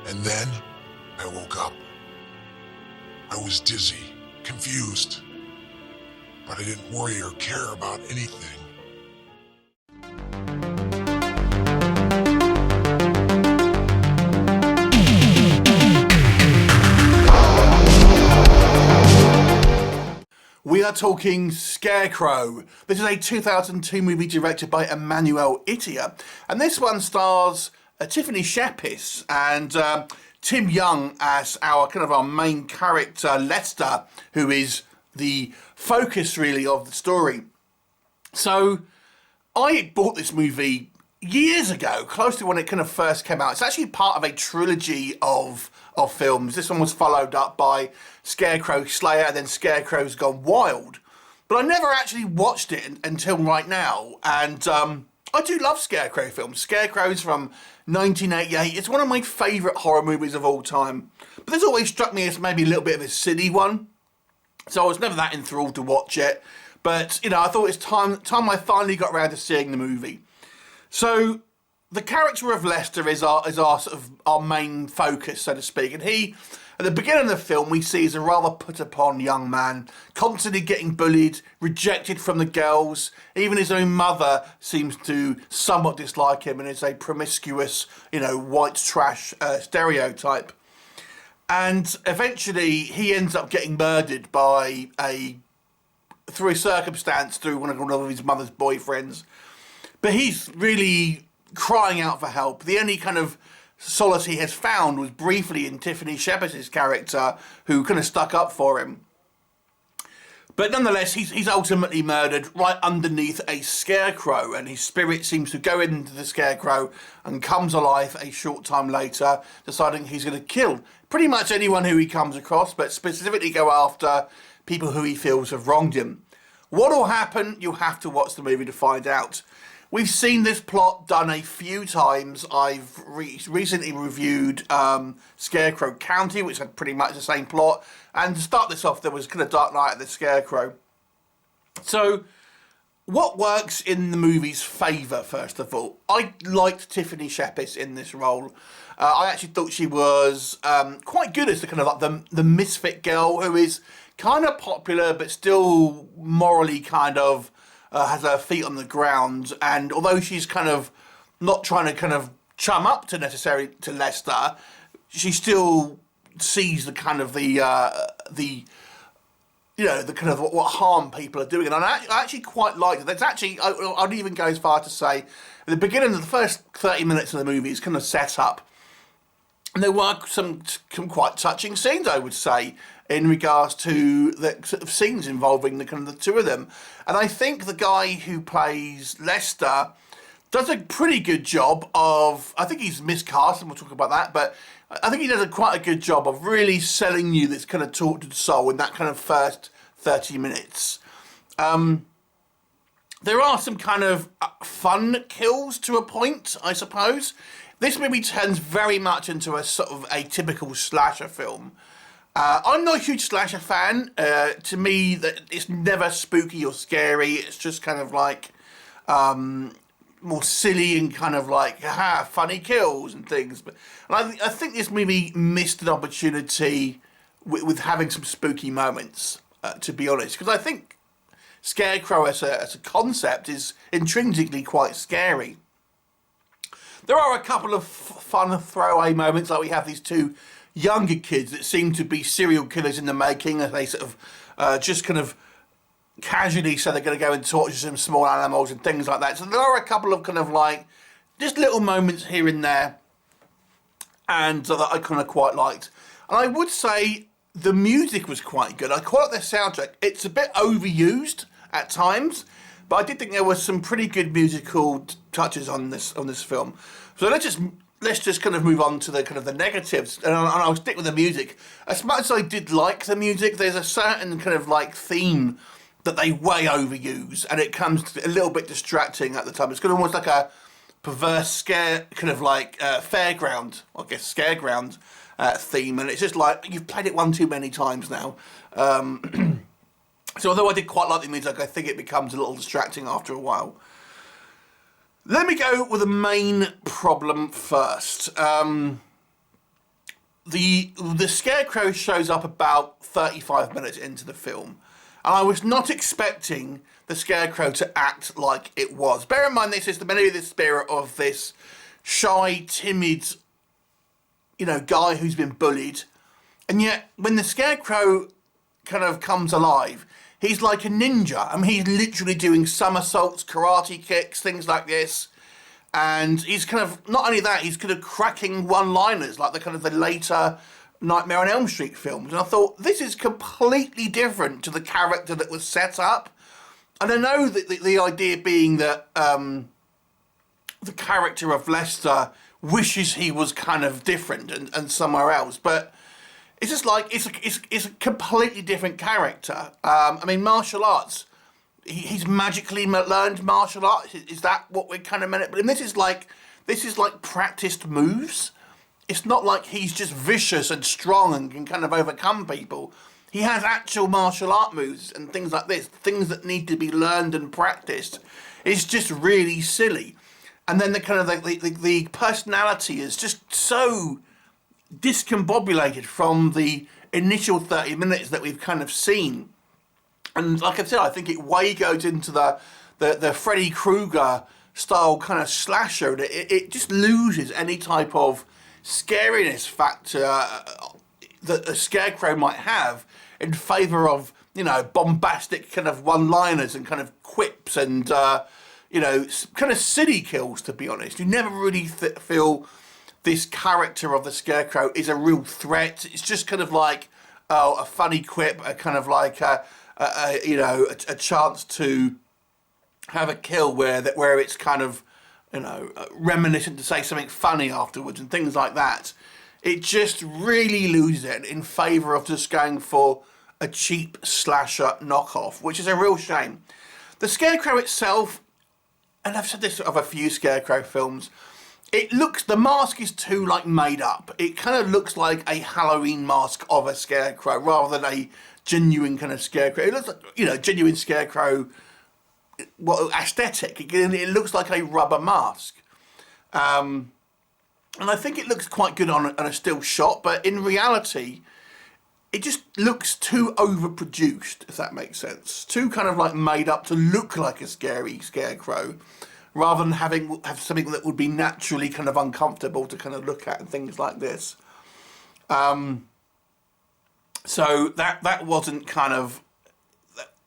And then I woke up. I was dizzy, confused, but I didn't worry or care about anything. We are talking Scarecrow. This is a 2002 movie directed by Emmanuel Ittia, and this one stars Tiffany Shepis and Tim Young as our main character, Lester, who is the focus really of the story. So I bought this movie years ago, close to when it kind of first came out. It's actually part of a trilogy of films. This one was followed up by Scarecrow Slayer and then Scarecrow's Gone Wild. But I never actually watched it until right now. And I do love Scarecrow films. Scarecrow's from 1988. It's one of my favourite horror movies of all time. But this always struck me as maybe a little bit of a silly one. So I was never that enthralled to watch it. But, you know, I thought it's time I finally got around to seeing the movie. So the character of Lester is our sort of our main focus, so to speak. And he, at the beginning of the film, we see as a rather put-upon young man, constantly getting bullied, rejected from the girls. Even his own mother seems to somewhat dislike him and is a promiscuous, you know, white trash stereotype. And eventually he ends up getting murdered by through a circumstance, through one of his mother's boyfriends. But he's really crying out for help. The only kind of solace he has found was briefly in Tiffany Shepis' character, who kind of stuck up for him. But nonetheless, he's ultimately murdered right underneath a scarecrow, and his spirit seems to go into the scarecrow and comes alive a short time later, deciding he's going to kill pretty much anyone who he comes across, but specifically go after people who he feels have wronged him. What will happen? You'll have to watch the movie to find out. We've seen this plot done a few times. I've recently reviewed Scarecrow County, which had pretty much the same plot. And to start this off, there was kind of Dark Knight of the Scarecrow. So, what works in the movie's favour, first of all? I liked Tiffany Shepis in this role. I actually thought she was quite good as the kind of like the misfit girl who is kind of popular, but still morally kind of has her feet on the ground, and although she's kind of not trying to kind of chum up to necessarily to Lester, she still sees the kind of the you know, the kind of what harm people are doing, and I actually quite like it. That's actually, I'd even go as far to say, at the beginning of the first 30 minutes of the movie is kind of set up, and there were some quite touching scenes, I would say, in regards to the sort of scenes involving the kind of the two of them. And I think the guy who plays Lester does a pretty good job of, I think he's miscast, and we'll talk about that, but I think he does quite a good job of really selling you this kind of tortured soul in that kind of first 30 minutes. There are some kind of fun kills to a point, I suppose. This movie turns very much into a sort of a typical slasher film. I'm not a huge slasher fan. To me, it's never spooky or scary. It's just kind of like more silly and kind of like funny kills and things. And I think this movie missed an opportunity with having some spooky moments, to be honest, because I think Scarecrow as a concept is intrinsically quite scary. There are a couple of fun throwaway moments, like we have these two younger kids that seem to be serial killers in the making, as they sort of just kind of casually say they're going to go and torture some small animals and things like that. So there are a couple of kind of like just little moments here and there, and that I kind of quite liked. And I would say the music was quite good. I quite like the soundtrack. It's a bit overused at times, but I did think there was some pretty good musical touches on this film. So let's just kind of move on to the kind of the negatives, and I'll stick with the music. As much as I did like the music, there's a certain kind of like theme that they way overuse, and it comes a little bit distracting at the time. It's kind of almost like a perverse scare, kind of like fairground, I guess, scareground theme, and it's just like you've played it one too many times now. So although I did quite like the music, I think it becomes a little distracting after a while. Let me go with the main problem first. the Scarecrow shows up about 35 minutes into the film, and I was not expecting the Scarecrow to act like it was. Bear in mind, this is maybe the spirit of this shy, timid, guy who's been bullied, and yet when the Scarecrow kind of comes alive, he's like a ninja. I mean, he's literally doing somersaults, karate kicks, things like this. And he's kind of, not only that, he's kind of cracking one-liners like the later Nightmare on Elm Street films. And I thought, this is completely different to the character that was set up. And I know that the idea being that the character of Lester wishes he was kind of different and somewhere else. But it's just like, it's a completely different character. I mean, martial arts. He's magically learned martial arts. Is that what we're kind of meant? But this is like practiced moves. It's not like he's just vicious and strong and can kind of overcome people. He has actual martial art moves and things like this, things that need to be learned and practiced. It's just really silly. And then the personality is just so discombobulated from the initial 30 minutes that we've kind of seen. And like I said, I think it way goes into the Freddy Krueger style kind of slasher. And it just loses any type of scariness factor that a Scarecrow might have in favour of, bombastic kind of one-liners and kind of quips and, kind of silly kills, to be honest. You never really feel this character of the Scarecrow is a real threat. It's just kind of like, a funny quip, a kind of like a chance to have a kill where it's kind of, reminiscent to say something funny afterwards and things like that. It just really loses it in favour of just going for a cheap slasher knockoff, which is a real shame. The Scarecrow itself, and I've said this of a few Scarecrow films, the mask is too made up. It kind of looks like a Halloween mask of a Scarecrow rather than a genuine kind of Scarecrow. It looks like, genuine Scarecrow, aesthetic. It looks like a rubber mask. And I think it looks quite good on a still shot, but in reality, it just looks too overproduced, if that makes sense. Too kind of made up to look like a scary Scarecrow, rather than have something that would be naturally kind of uncomfortable to kind of look at and things like this. So that wasn't kind of,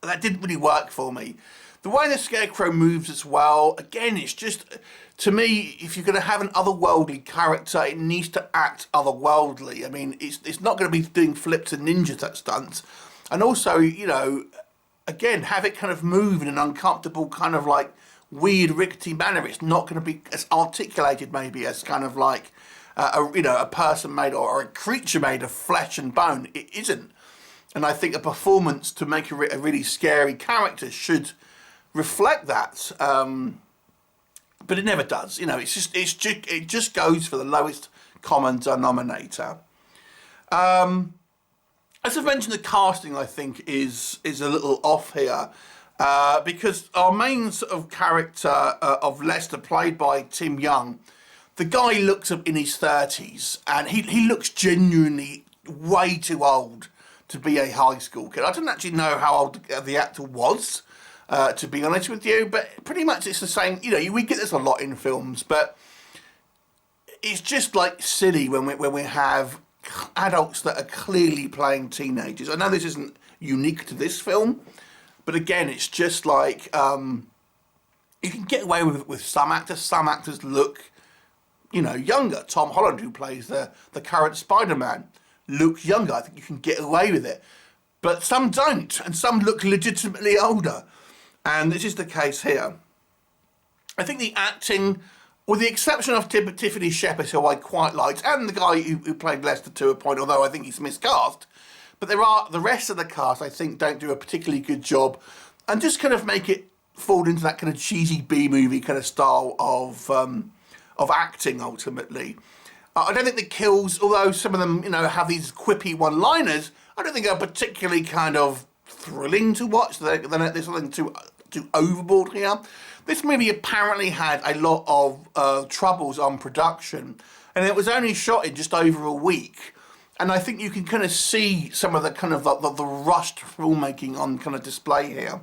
that didn't really work for me. The way the Scarecrow moves as well, again, it's just, to me, if you're going to have an otherworldly character, it needs to act otherworldly. I mean, it's not going to be doing flips and ninjas at stunts. And also, again, have it kind of move in an uncomfortable kind of weird rickety manner. It's not going to be as articulated maybe as kind of a person made or a creature made of flesh and bone. It isn't. And I think a performance to make a really scary character should reflect that. But it never does. It just goes for the lowest common denominator. As I've mentioned, the casting I think is a little off here. Because our main sort of character of Lester, played by Tim Young, the guy looks up in his 30s, and he looks genuinely way too old to be a high school kid. I don't actually know how old the actor was, to be honest with you, but pretty much it's the same. We get this a lot in films, but it's just silly when we have adults that are clearly playing teenagers. I know this isn't unique to this film, but again, it's just you can get away with some actors. Some actors look, younger. Tom Holland, who plays the current Spider-Man, looks younger. I think you can get away with it. But some don't, and some look legitimately older. And this is the case here. I think the acting, with the exception of Tiffany Shepis, who I quite liked, and the guy who played Lester to a point, although I think he's miscast, but the rest of the cast, I think, don't do a particularly good job and just kind of make it fall into that kind of cheesy B-movie kind of style of acting, ultimately. I don't think the kills, although some of them, have these quippy one-liners, I don't think are particularly kind of thrilling to watch. There's something too overboard here. This movie apparently had a lot of troubles on production, and it was only shot in just over a week. And I think you can kind of see some of the kind of the rushed filmmaking on kind of display here.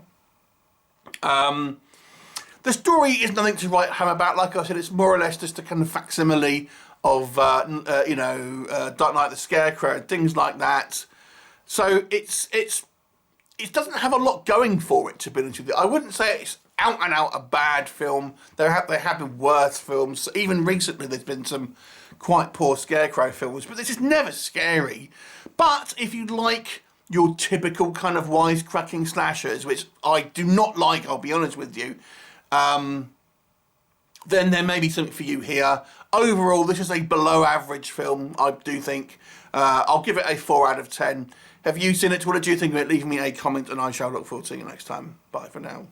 The story is nothing to write home about. Like I said, it's more or less just a kind of facsimile of, Dark Knight the Scarecrow, things like that. So it doesn't have a lot going for it, to be honest with you. I wouldn't say it's out and out a bad film. There have been worse films. Even recently, there's been some quite poor Scarecrow films, but this is never scary. But if you like your typical kind of wisecracking slashers, which I do not like, I'll be honest with you, then there may be something for you here. Overall, this is a below average film, I do think. I'll give it a 4 out of 10. Have you seen it? What did you think of it? Leave me a comment and I shall look forward to seeing you next time. Bye for now.